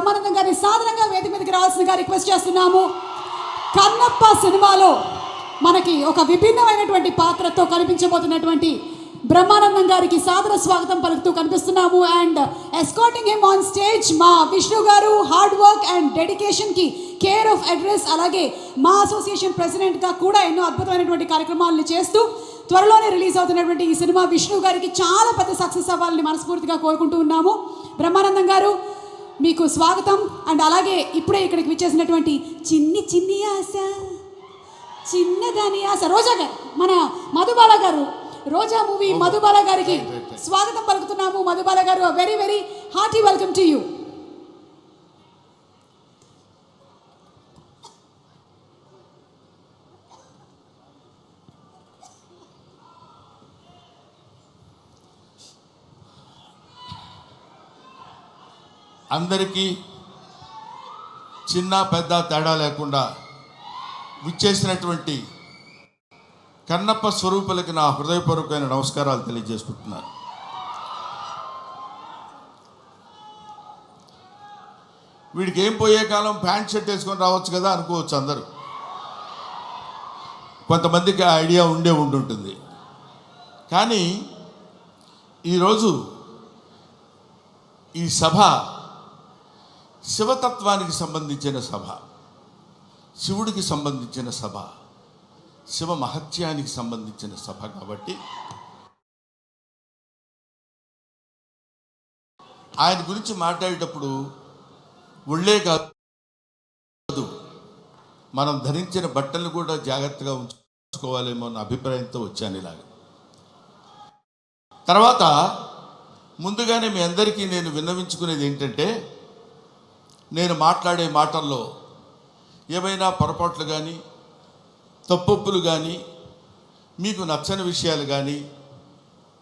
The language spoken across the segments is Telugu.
బ్రహ్మానందం గారిని సాధారణంగా వేదిక మీదకి రావాల్సిందిగా రిక్వెస్ట్ చేస్తున్నాము. కన్నప్ప సినిమాలో మనకి ఒక విభిన్నమైనటువంటి పాత్రతో కనిపించబోతున్నటువంటి బ్రహ్మానందం గారికి సాదర స్వాగతం పలుకుతూ కనిపిస్తున్నాము. And escorting him on stage మా విష్ణు గారు హార్డ్ వర్క్ అండ్ డెడికేషన్కి కేర్ ఆఫ్ అడ్రస్, అలాగే మా అసోసియేషన్ ప్రెసిడెంట్గా కూడా ఎన్నో అద్భుతమైనటువంటి కార్యక్రమాలను చేస్తూ త్వరలోనే రిలీజ్ అవుతున్నటువంటి ఈ సినిమా విష్ణు గారికి చాలా పెద్ద సక్సెస్ అవ్వాలని మనస్ఫూర్తిగా కోరుకుంటూ ఉన్నాము. బ్రహ్మానందం గారు మీకు స్వాగతం. అండ్ అలాగే ఇప్పుడే ఇక్కడికి విచ్చేసినటువంటి చిన్ని ఆశ చిన్నదాని ఆశ రోజా గారు, మన మధుబాల గారు, రోజా మూవీ మధుబాల గారికి స్వాగతం పలుకుతున్నాము. మధుబాల గారు, very very hearty welcome to you. అందరికీ చిన్న పెద్ద తేడా లేకుండా విచ్చేసినటువంటి కన్నప్ప స్వరూపులకి నా హృదయపూర్వకమైన నమస్కారాలు తెలియజేసుకుంటున్నాను. వీడికి ఏం పోయే కాలం ప్యాంట్ షర్ట్ వేసుకొని రావచ్చు కదా అనుకోవచ్చు అందరూ. కొంతమందికి ఆ ఐడియా ఉండుంటుంది. కానీ ఈరోజు ఈ సభ శివతత్వానికి సంబంధించిన సభ, శివుడికి సంబంధించిన సభ, శివ మహత్యానికి సంబంధించిన సభ కాబట్టి ఆయన గురించి మాట్లాడేటప్పుడు ఒళ్ళే కాదు మనం ధరించిన బట్టలు కూడా జాగ్రత్తగా ఉంచుకోవాలేమో అన్న అభిప్రాయంతో వచ్చాను ఇలాగ. తర్వాత ముందుగానే మీ అందరికీ నేను విన్నవించుకునేది ఏంటంటే, నేను మాట్లాడే మాటల్లో ఏమైనా పొరపాట్లు కానీ తప్పొప్పులు కానీ మీకు నచ్చని విషయాలు కానీ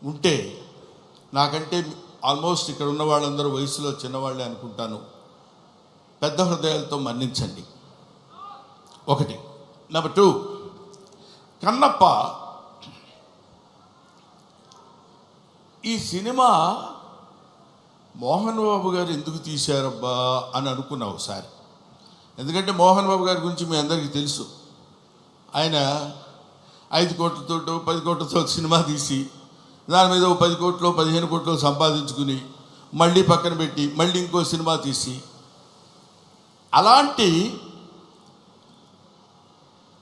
ఉంటే, నాకంటే ఆల్మోస్ట్ ఇక్కడ ఉన్న వాళ్ళందరూ వయసులో చిన్నవాళ్ళే అనుకుంటాను, పెద్ద హృదయాలతో మన్నించండి. ఒకటి. నెంబర్ 2, కన్నప్ప ఈ సినిమా మోహన్ బాబు గారు ఎందుకు తీశారబ్బా అని అనుకున్నా ఒకసారి. ఎందుకంటే మోహన్ బాబు గారి గురించి మీ అందరికీ తెలుసు. ఆయన 5 కోట్లతో 10 కోట్లతో సినిమా తీసి దాని మీద 10 కోట్లు 15 కోట్లు సంపాదించుకుని మళ్ళీ పక్కన పెట్టి మళ్ళీ ఇంకో సినిమా తీసి, అలాంటి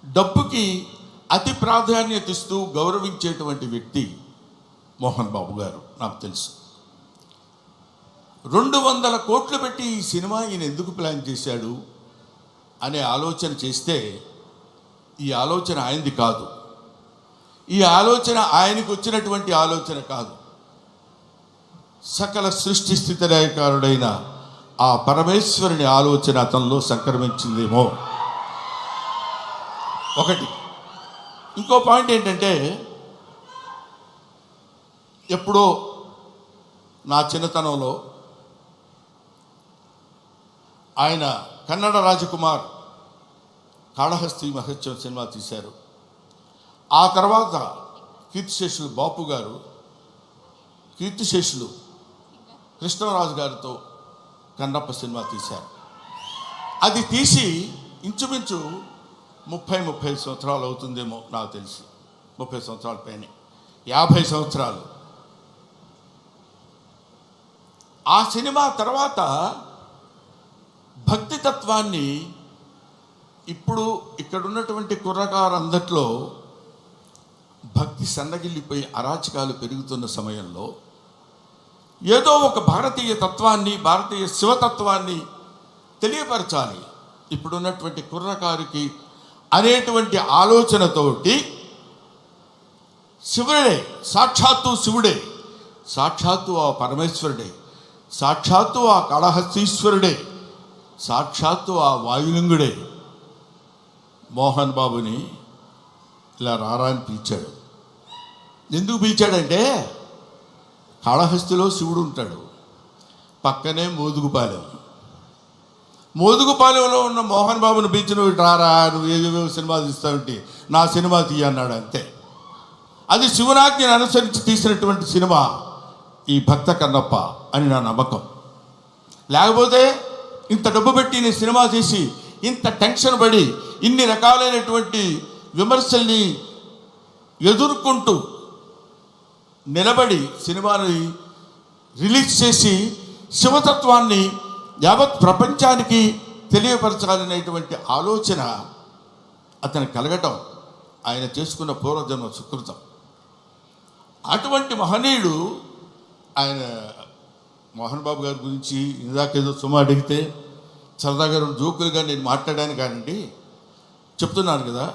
డబ్బుకి అతి ప్రాధాన్యత ఇస్తూ గౌరవించేటువంటి వ్యక్తి మోహన్ బాబు గారు. నాకు తెలుసు 200 కోట్లు పెట్టి ఈ సినిమా ఈయన ఎందుకు ప్లాన్ చేశాడు అనే ఆలోచన చేస్తే, ఈ ఆలోచన ఆయనది కాదు. ఈ ఆలోచన ఆయనకు వచ్చినటువంటి ఆలోచన కాదు. సకల సృష్టి స్థితి లయకారుడైన ఆ పరమేశ్వరుని ఆలోచన అతనిలో సంక్రమించిందేమో ఒకటి. ఇంకో పాయింట్ ఏంటంటే, ఎప్పుడో నా చిన్నతనంలో ఆయన కన్నడ రాజకుమార్ కాళహస్తి మహోత్సవం సినిమా తీశారు. ఆ తర్వాత కీర్తిశేషులు బాపు గారు, కీర్తిశేషులు కృష్ణరాజు గారితో కన్నప్ప సినిమా తీశారు. అది తీసి ఇంచుమించు 30-35 సంవత్సరాలు అవుతుందేమో నాకు తెలిసి. 30 సంవత్సరాల పైన 50 సంవత్సరాలు. ఆ సినిమా తర్వాత భక్తి తత్వాన్ని ఇప్పుడు ఇక్కడ ఉన్నటువంటి కుర్రకారందట్లో భక్తి సన్నగిల్లిపోయి అరాచకాలు పెరుగుతున్న సమయంలో ఏదో ఒక భారతీయ తత్వాన్ని, భారతీయ శివతత్వాన్ని తెలియపరచాలి ఇప్పుడున్నటువంటి కుర్రకారుకి అనేటువంటి ఆలోచనతోటి శివుడే, సాక్షాత్తు శివుడే, సాక్షాత్తు ఆ పరమేశ్వరుడే, సాక్షాత్తు ఆ కాళహస్తీశ్వరుడే, సాక్షాత్తు ఆ వాయులింగుడే మోహన్ బాబుని ఇలా రారా అని పిలిచాడు. ఎందుకు పిలిచాడంటే, కాళహస్తిలో శివుడు ఉంటాడు, పక్కనే మోదుగుపాలెంలో ఉన్న మోహన్ బాబుని పిలిచి నువ్వు రారా, నువ్వు ఏవేవో సినిమా తీస్తావుంటే నా సినిమా తీయ అన్నాడు. అంతే. అది శివనాజ్ఞను అనుసరించి తీసినటువంటి సినిమా ఈ భక్త కన్నప్ప అని నా నమ్మకం. లేకపోతే ఇంత డబ్బు పెట్టి నేను సినిమా తీసి ఇంత టెన్షన్ పడి ఇన్ని రకాలైనటువంటి విమర్శల్ని ఎదుర్కొంటూ నిలబడి సినిమాని రిలీజ్ చేసి శివతత్వాన్ని యావత్ ప్రపంచానికి తెలియపరచాలనేటువంటి ఆలోచన అతను కలగటం ఆయన చేసుకున్న పూర్వజన్మ సుకృతం. అటువంటి మహనీయుడు ఆయన. మోహన్ బాబు గారి గురించి ఇందాకేదో సుమా అడిగితే సరదాగా జోకులుగా నేను మాట్లాడాను కానండి, చెప్తున్నాను కదా,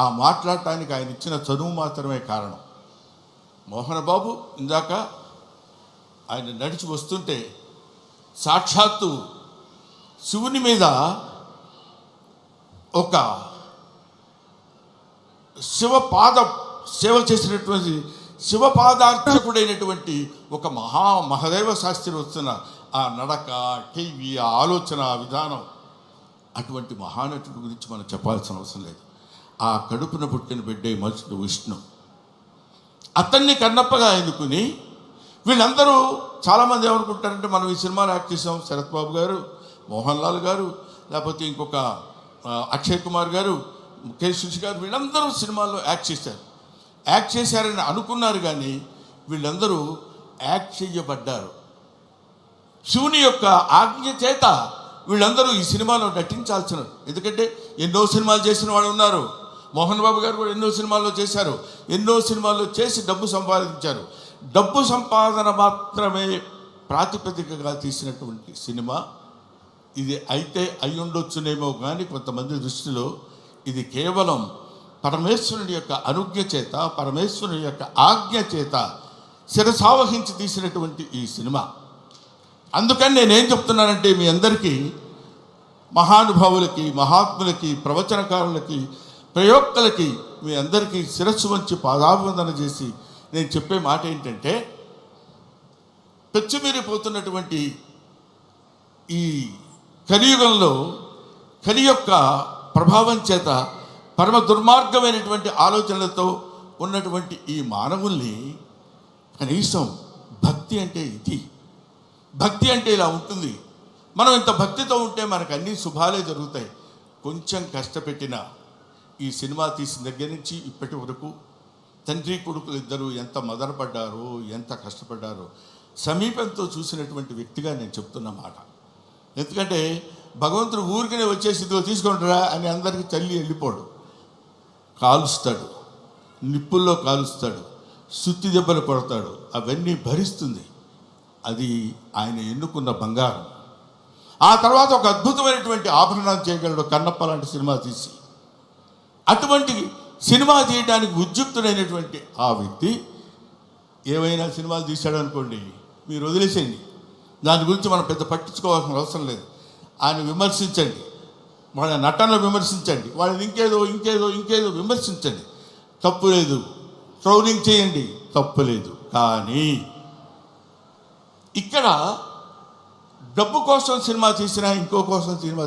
ఆ మాట్లాడటానికి ఆయన ఇచ్చిన చదువు మాత్రమే కారణం. మోహన్ బాబు ఇందాక ఆయన నడిచి వస్తుంటే సాక్షాత్తు శివుని మీద ఒక శివపాద సేవ చేసినటువంటి శివపాదార్చకుడైనటువంటి ఒక మహదేవ శాస్త్రి వస్తున్న ఆ నడక, టీవీ, ఆ ఆలోచన విధానం, అటువంటి మహానటుడి గురించి మనం చెప్పాల్సిన అవసరం లేదు. ఆ కడుపున పుట్టిన బిడ్డే మనుషుడు విష్ణు. అతన్ని కన్నప్పగా ఎన్నుకుని వీళ్ళందరూ చాలామంది ఏమనుకుంటారంటే, మనం ఈ సినిమాలో యాక్ట్ చేసాం, శరత్ బాబు గారు, మోహన్ లాల్ గారు, లేకపోతే ఇంకొక అక్షయ్ కుమార్ గారు, ముఖేష్ సుషి గారు, వీళ్ళందరూ సినిమాల్లో యాక్ట్ చేశారని అనుకున్నారు. కానీ వీళ్ళందరూ యాక్ట్ చేయబడ్డారు. శివుని యొక్క ఆజ్ఞ చేత వీళ్ళందరూ ఈ సినిమాలో నటించాల్సిన, ఎందుకంటే ఎన్నో సినిమాలు చేసిన వాళ్ళు ఉన్నారు. మోహన్ బాబు గారు కూడా ఎన్నో సినిమాల్లో చేశారు. ఎన్నో సినిమాల్లో చేసి డబ్బు సంపాదించారు. డబ్బు సంపాదన మాత్రమే ప్రాతిపదికగా తీసినటువంటి సినిమా ఇది. అయితే అయ్యుండొచ్చునేమో కానీ కొంతమంది దృష్టిలో ఇది కేవలం పరమేశ్వరుని యొక్క అనుజ్ఞ చేత, పరమేశ్వరుని యొక్క ఆజ్ఞ చేత శిరసావహించి తీసినటువంటి ఈ సినిమా. అందుకని నేనేం చెప్తున్నానంటే, మీ అందరికీ, మహానుభావులకి, మహాత్ములకి, ప్రవచనకారులకి, ప్రయోక్తలకి, మీ అందరికీ శిరస్సు వంచి పాదాభివందన చేసి నేను చెప్పే మాట ఏంటంటే, పెచ్చుమీరిపోతున్నటువంటి ఈ కలియుగంలో కలి యొక్క ప్రభావం చేత పరమ దుర్మార్గమైనటువంటి ఆలోచనలతో ఉన్నటువంటి ఈ మానవుల్ని కనీసం భక్తి అంటే ఇది, భక్తి అంటే ఇలా ఉంటుంది. మనం ఇంత భక్తితో ఉంటే మనకు అన్ని శుభాలే జరుగుతాయి. కొంచెం కష్టపెట్టిన ఈ సినిమా తీసిన దగ్గర నుంచి ఇప్పటి వరకు తండ్రి కొడుకులు ఇద్దరు ఎంత మదనపడ్డారో, ఎంత కష్టపడ్డారో సమీపంతో చూసినటువంటి వ్యక్తిగా నేను చెప్తున్న మాట. ఎందుకంటే భగవంతుడు ఊరికనే వచ్చేసి ఇదిగో తీసుకుంటారా అని అందరికీ తల్లి వెళ్ళిపోడు. కాలుస్తాడు, నిప్పుల్లో కాలుస్తాడు, సుత్తి దెబ్బలు కొడతాడు, అవన్నీ భరిస్తుంది. అది ఆయన ఎన్నుకున్న బంగారం. ఆ తర్వాత ఒక అద్భుతమైనటువంటి ఆభరణాలు చేయగలడు కన్నప్ప లాంటి సినిమా తీసి. అటువంటి సినిమా తీయడానికి ఉద్యుక్తుడైనటువంటి ఆ వ్యక్తి ఏమైనా సినిమాలు తీశాడు అనుకోండి, మీరు వదిలేసేయండి, దాని గురించి మనం పెద్ద పట్టించుకోవాల్సిన అవసరం లేదు. ఆయన విమర్శించండి, వాళ్ళ నటనలు విమర్శించండి, వాళ్ళని ఇంకేదో విమర్శించండి, తప్పు లేదు. ట్రోలింగ్ చేయండి, తప్పు లేదు. కానీ ఇక్కడ డబ్బు కోసం సినిమా తీసినా, ఇంకో కోసం సినిమా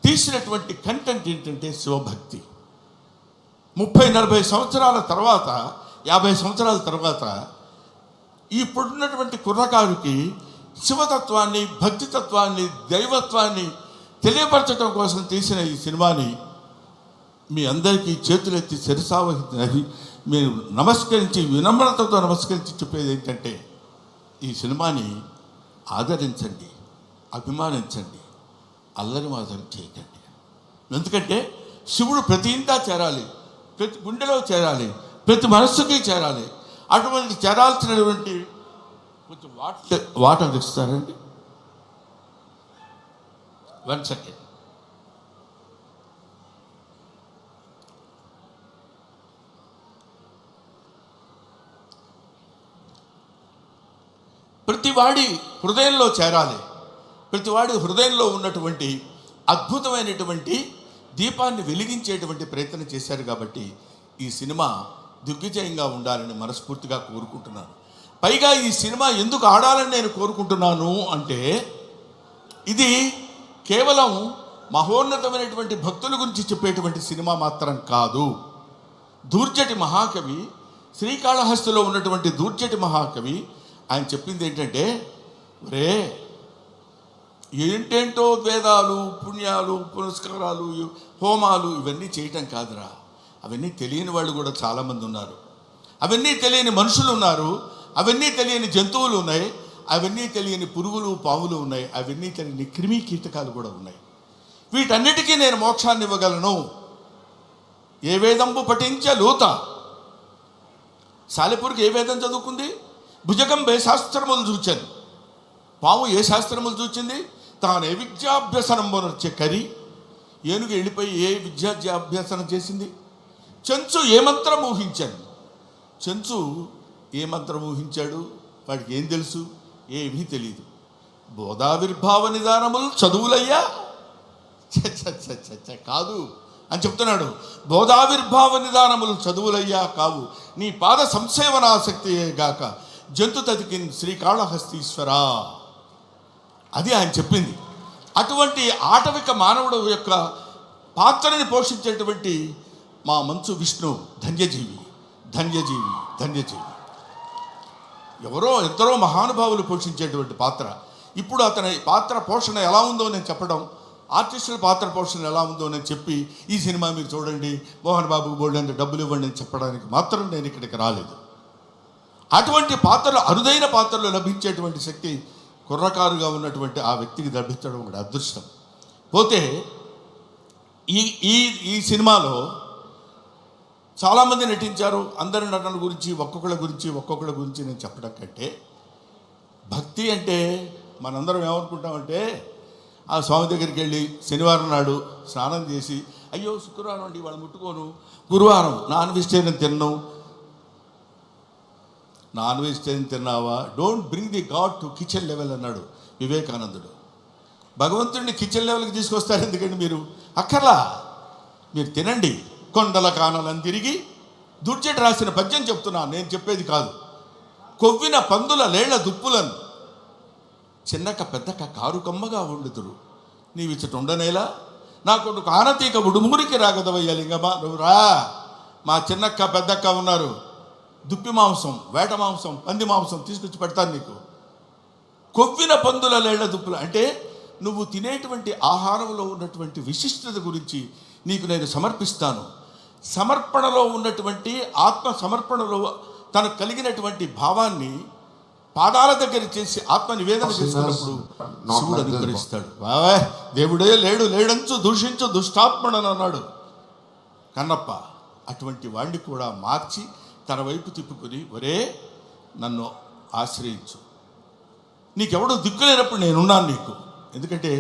తీసినటువంటి కంటెంట్ ఏంటంటే శివభక్తి. 30-40 సంవత్సరాల తర్వాత, 50 సంవత్సరాల తర్వాత ఇప్పుడున్నటువంటి కుర్రకారుకి శివతత్వాన్ని, భక్తితత్వాన్ని, దైవత్వాన్ని తెలియపరచడం కోసం తీసిన ఈ సినిమాని మీ అందరికీ చేతులెత్తి శిరసావహించి మీరు నమస్కరించి, వినమ్రతతో నమస్కరించి చెప్పేది ఏంటంటే, ఈ సినిమాని ఆదరించండి, అభిమానించండి, అల్లరి మాత్రం చేయకండి. ఎందుకంటే శివుడు ప్రతి ఇంటా చేరాలి, ప్రతి గుండెలో చేరాలి, ప్రతి మనస్సుకి చేరాలి. అటువంటి చేరాల్సినటువంటి కొంచెం వాటర్ ఇస్తారండి. 1 సెకండ్. ప్రతివాడి హృదయంలో చేరాలి. ప్రతివాడి హృదయంలో ఉన్నటువంటి అద్భుతమైనటువంటి దీపాన్ని వెలిగించేటువంటి ప్రయత్నం చేశారు. కాబట్టి ఈ సినిమా దిగ్విజయంగా ఉండాలని మనస్ఫూర్తిగా కోరుకుంటున్నాను. పైగా ఈ సినిమా ఎందుకు ఆడాలని నేను కోరుకుంటున్నాను అంటే, ఇది కేవలం మహోన్నతమైనటువంటి భక్తుల గురించి చెప్పేటువంటి సినిమా మాత్రం కాదు. దూర్జటి మహాకవి, శ్రీకాళహస్తిలో ఉన్నటువంటి దూర్జటి మహాకవి ఆయన చెప్పింది ఏంటంటే, రే ఏంటేంటో వేదాలు, పుణ్యాలు, పురస్కారాలు, హోమాలు ఇవన్నీ చేయటం కాదురా. అవన్నీ తెలియని వాళ్ళు కూడా చాలామంది ఉన్నారు. అవన్నీ తెలియని మనుషులు ఉన్నారు. అవన్నీ తెలియని జంతువులు ఉన్నాయి. అవన్నీ తెలియని పురుగులు, పాములు ఉన్నాయి. అవన్నీ తెలియని క్రిమి కీటకాలు కూడా ఉన్నాయి. వీటన్నిటికీ నేను మోక్షాన్ని ఇవ్వగలను. ఏ వేదంబు పఠించ లూత. సాలెపురికి ఏ వేదం చదువుకుంది? భుజగం ఏ శాస్త్రములు చూచాను. పాము ఏ శాస్త్రములు చూచింది? తాను ఏ విద్యాభ్యసనంబునొచ్చే కరి. ఏనుగు వెళ్ళిపోయి ఏ విద్యాభ్యాసనం చేసింది? చెంచు ఏ మంత్రం ఊహించాను. చెంచు ఏ మంత్రం ఊహించాడు? వాడికి ఏం తెలుసు? ఏమీ తెలియదు. బోధావిర్భావ నిదానములు చదువులయ్యా కాదు అని చెప్తున్నాడు. బోధావిర్భావ నిదానములు చదువులయ్యా కావు, నీ పాద సంసేవనాసక్తియే గాక జంతు తతికిన్ శ్రీకాళహస్తీశ్వరా. అది ఆయన చెప్పింది. అటువంటి ఆటవిక మానవుడు యొక్క పాత్రని పోషించేటువంటి మా మంచు విష్ణు ధన్యజీవి, ధన్యజీవి, ధన్యజీవి. ఎందరో మహానుభావులు పోషించేటువంటి పాత్ర. ఇప్పుడు అతని పాత్ర పోషణ ఎలా ఉందో నేను చెప్పడం, ఆర్టిస్టుల పాత్ర పోషణ ఎలా ఉందో నేను చెప్పి ఈ సినిమా మీరు చూడండి, మోహన్ బాబుకు బోల్డెంత డబ్బులు ఇవ్వండి అని చెప్పడానికి మాత్రం నేను ఇక్కడికి రాలేదు. అటువంటి పాత్రలు, అరుదైన పాత్రలు లభించేటువంటి శక్తి కుర్రకారుగా ఉన్నటువంటి ఆ వ్యక్తికి లభించడం ఒక అదృష్టం. పోతే ఈ ఈ ఈ సినిమాలో చాలామంది నటించారు. అందరి నటన గురించి ఒక్కొక్కళ్ళ గురించి నేను చెప్పడం కంటే, భక్తి అంటే మనందరం ఏమనుకుంటామంటే, ఆ స్వామి దగ్గరికి వెళ్ళి శనివారం నాడు స్నానం చేసి, అయ్యో శుక్రవారం అండి వాళ్ళు ముట్టుకోను, గురువారం నాన్ వెజిటేరియన్ తిన్నావా, don't bring the God to kitchen level అన్నాడు వివేకానందుడు. భగవంతుడిని కిచెన్ లెవెల్కి తీసుకొస్తారు ఎందుకండి మీరు? అక్కర్లా, మీరు తినండి. కొండల కానలను తిరిగి దుర్జటి రాసిన పద్యం చెప్తున్నా, నేను చెప్పేది కాదు. కొవ్విన పందుల లేళ్ల దుప్పులను చిన్నక పెద్దక కారుకమ్మగా వండుతురు, నీవిచ్చట ఉండనేలా నా కొడుకు ఆనతీక ఉడుమురికి రాగదవయ్య లింగమా. నువ్వు రా, మా చిన్నక్క పెద్దక్క ఉన్నారు, దుప్పి మాంసం, వేట మాంసం, పంది మాంసం తీసుకొచ్చి పెడతాను నీకు. కొవ్విన పందుల లేళ్ల దుప్పులు అంటే నువ్వు తినేటువంటి ఆహారంలో ఉన్నటువంటి విశిష్టత గురించి నీకు నేను సమర్పిస్తాను. సమర్పణలో ఉన్నటువంటి ఆత్మ సమర్పణలో తనకు కలిగినటువంటి భావాన్ని పాదాల దగ్గర చేసి ఆత్మ నివేదన చేసుకున్నప్పుడు శివుడు అనుగ్రహిస్తాడు. బావా దేవుడే లేడంచు దూషించు దుష్టాత్మడని అన్నాడు కన్నప్ప. అటువంటి వాడిని కూడా మార్చి తన వైపు తిప్పుకొని, ఒరే నన్ను ఆశ్రయించు, నీకెవడో దిక్కులేనప్పుడు నేనున్నాను నీకు. ఎందుకంటే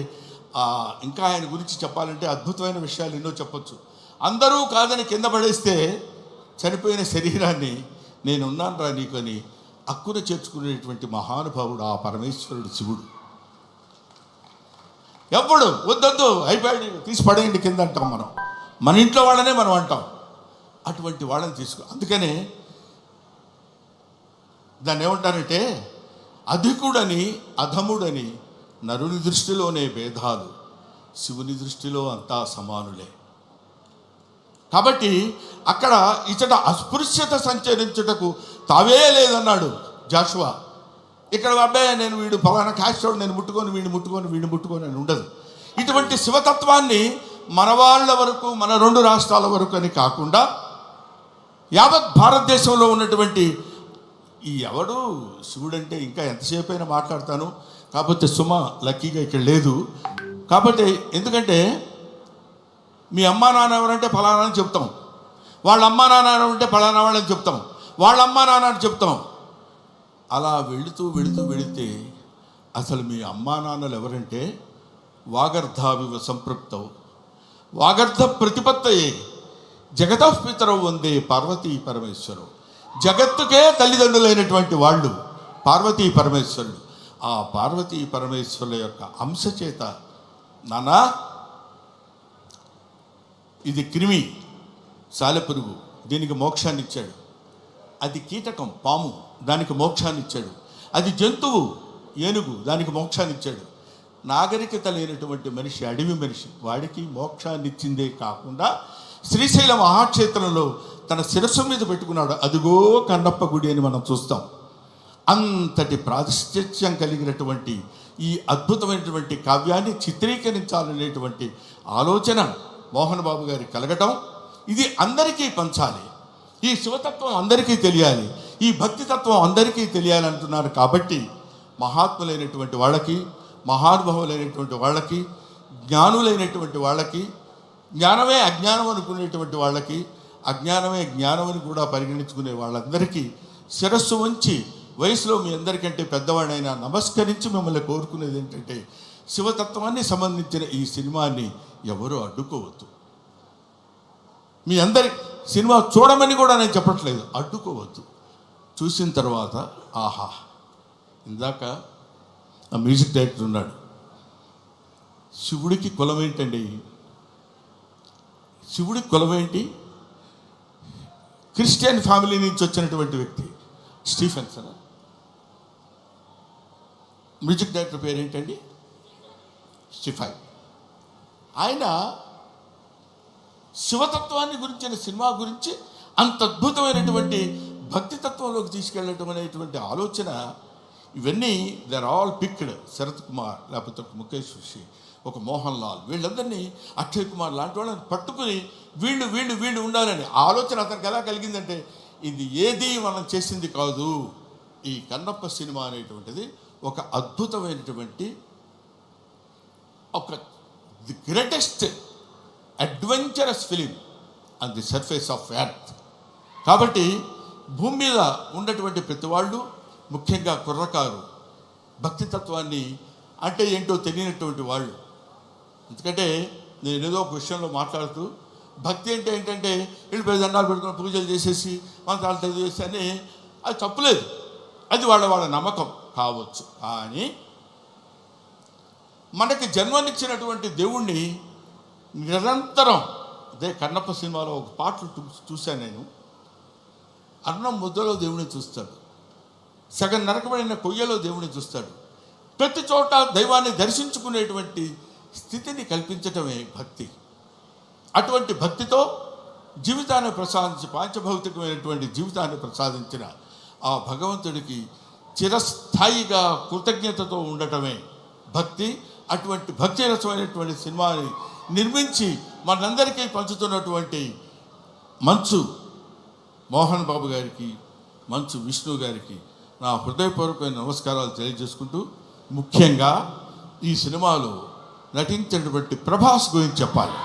ఇంకా ఆయన గురించి చెప్పాలంటే అద్భుతమైన విషయాలు ఎన్నో చెప్పొచ్చు. అందరూ కాదని కింద పడేస్తే చనిపోయిన శరీరాన్ని నేనున్నాను రా నీకు అని అక్కున చేర్చుకునేటువంటి మహానుభావుడు ఆ పరమేశ్వరుడు శివుడు. ఎప్పుడు వద్దొద్దు అయిపోయాడు తీసి పడేయండి కింద అంటాం మనం, మన ఇంట్లో వాళ్ళనే మనం అంటాం. అటువంటి వాళ్ళని తీసుకో. అందుకనే దాన్ని ఏమంటారంటే అధికుడని అధముడని నరుని దృష్టిలోనే భేదాలు, శివుని దృష్టిలో అంతా సమానులే. కాబట్టి అక్కడ ఇచ్చట అస్పృశ్యత సంచరించుటకు తావే లేదన్నాడు జాషువా. ఇక్కడ అబ్బాయి నేను వీడు ఫలానా క్యాస్ట్ నేను వీడిని ముట్టుకొని అని ఉండదు. ఇటువంటి శివతత్వాన్ని మన వాళ్ళ వరకు, మన 2 రాష్ట్రాల వరకు అని కాకుండా యావత్ భారతదేశంలో ఉన్నటువంటి ఈ ఎవడు శివుడంటే ఇంకా ఎంతసేపు అయినా మాట్లాడతాను. కాకపోతే సుమ లక్కీగా ఇక్కడ లేదు. కాబట్టి ఎందుకంటే మీ అమ్మా నాన్న ఎవరంటే ఫలానా అని చెప్తాం, వాళ్ళ అమ్మా నాన్న ఎవరంటే ఫలానా వాళ్ళని చెప్తాం, వాళ్ళ అమ్మా నాన్న అని చెప్తాం. అలా వెళితే అసలు మీ అమ్మా నాన్నలు ఎవరంటే వాగర్ధావివ సంపృక్తవు వాగర్ధ ప్రతిపత్తయే జగతః పితరవు వందే పార్వతీ పరమేశ్వరు. జగత్తుకే తల్లిదండ్రులైనటువంటి వాళ్ళు పార్వతీ పరమేశ్వరుడు. ఆ పార్వతీ పరమేశ్వరుల యొక్క అంశ చేత నానా ఇది క్రిమి సాలెపురుగు, దీనికి మోక్షాన్ని ఇచ్చాడు. అది కీటకం పాము, దానికి మోక్షాన్ని ఇచ్చాడు. అది జంతువు ఏనుగు, దానికి మోక్షాన్ని ఇచ్చాడు. నాగరికత లేనటువంటి మనిషి, అడవి మనిషి, వాడికి మోక్షాన్ని ఇచ్చిందే కాకుండా శ్రీశైల మహాక్షేత్రంలో తన శిరస్సు మీద పెట్టుకున్నాడు. అదిగో కన్నప్ప గుడి అని మనం చూస్తాం. అంతటి ప్రాశస్త్యం కలిగినటువంటి ఈ అద్భుతమైనటువంటి కావ్యాన్ని చిత్రీకరించాలనేటువంటి ఆలోచన మోహన్ బాబు గారికి కలగటం, ఇది అందరికీ పంచాలి, ఈ శివతత్వం అందరికీ తెలియాలి, ఈ భక్తితత్వం అందరికీ తెలియాలంటున్నారు. కాబట్టి మహాత్ములైనటువంటి వాళ్ళకి, మహానుభావులైనటువంటి వాళ్ళకి, జ్ఞానులైనటువంటి వాళ్ళకి, జ్ఞానమే అజ్ఞానం అనుకునేటువంటి వాళ్ళకి, అజ్ఞానమే జ్ఞానం అని కూడా పరిగణించుకునే వాళ్ళందరికీ శిరస్సు వంచి, వయసులో మీ అందరికంటే పెద్దవాడైనా నమస్కరించి మిమ్మల్ని కోరుకునేది ఏంటంటే, శివతత్వాన్ని సంబంధించిన ఈ సినిమాని ఎవరూ అడ్డుకోవద్దు. మీ అందరి సినిమా చూడమని కూడా నేను చెప్పట్లేదు, అడ్డుకోవద్దు. చూసిన తర్వాత ఆహా, ఇందాక ఆ మ్యూజిక్ డైరెక్టర్ ఉన్నాడు, శివుడికి కులం ఏంటండి? శివుడికి కులం ఏంటి? క్రిస్టియన్ ఫ్యామిలీ నుంచి వచ్చినటువంటి వ్యక్తి స్టీఫెన్సన్. మ్యూజిక్ డైరెక్టర్ పేరు ఏంటండి? స్టీఫై. ఆయన శివతత్వాన్ని గురించిన సినిమా గురించి అంత అద్భుతమైనటువంటి భక్తితత్వంలోకి తీసుకెళ్ళటం అనేటువంటి ఆలోచన, ఇవన్నీ they are all picked. Sarath Kumar, లేకపోతే ముఖేష్ ఋషి, ఒక మోహన్ లాల్, వీళ్ళందరినీ, అక్షయ్ కుమార్ లాంటి వాళ్ళని పట్టుకుని వీళ్ళు వీళ్ళు వీళ్ళు ఉండాలని ఆలోచన అతనికి ఎలా కలిగిందంటే, ఇది ఏది మనం చేసింది కాదు, ఈ కన్నప్ప సినిమా అనేటువంటిది ఒక అద్భుతమైనటువంటి, ఒక the greatest adventurous film on the surface of earth. కాబట్టి భూమి మీద ఉన్నటువంటి ప్రతి వాళ్ళు, ముఖ్యంగా కుర్రకారు, భక్తితత్వాన్ని అంటే ఏంటో తెలియనటువంటి వాళ్ళు. ఎందుకంటే నేను ఏదో ఒక విషయంలో మాట్లాడుతూ, భక్తి అంటే ఏంటంటే వీళ్ళు పెద్ద దండాలు పెట్టుకుని పూజలు చేసేసి మంత్రాలు చదివేసి అని, అది తప్పులేదు, అది వాళ్ళ నమ్మకం కావచ్చు. కానీ మనకి జన్మనిచ్చినటువంటి దేవుణ్ణి నిరంతరం, అదే కన్నప్ప సినిమాలో ఒక పాటలు చూశాను నేను, అన్నం ముద్దలో దేవుని చూస్తాడు, సగం నరకబడిన కొయ్యలో దేవుని చూస్తాడు, ప్రతి చోట దైవాన్ని దర్శించుకునేటువంటి స్థితిని కల్పించటమే భక్తి. అటువంటి భక్తితో జీవితాన్ని ప్రసాదించి, పాంచభౌతికమైనటువంటి జీవితాన్ని ప్రసాదించిన ఆ భగవంతుడికి చిరస్థాయిగా కృతజ్ఞతతో ఉండటమే భక్తి. అటువంటి భక్తి రసమైనటువంటి సినిమాని నిర్మించి మనందరికీ పంచుతున్నటువంటి మంచు మోహన్ బాబు గారికి, మంచు విష్ణు గారికి నా హృదయపూర్వకమైన నమస్కారాలు తెలియజేసుకుంటూ, ముఖ్యంగా ఈ సినిమాలో నటించినటువంటి ప్రభాస్ గురించి చెప్పాలి.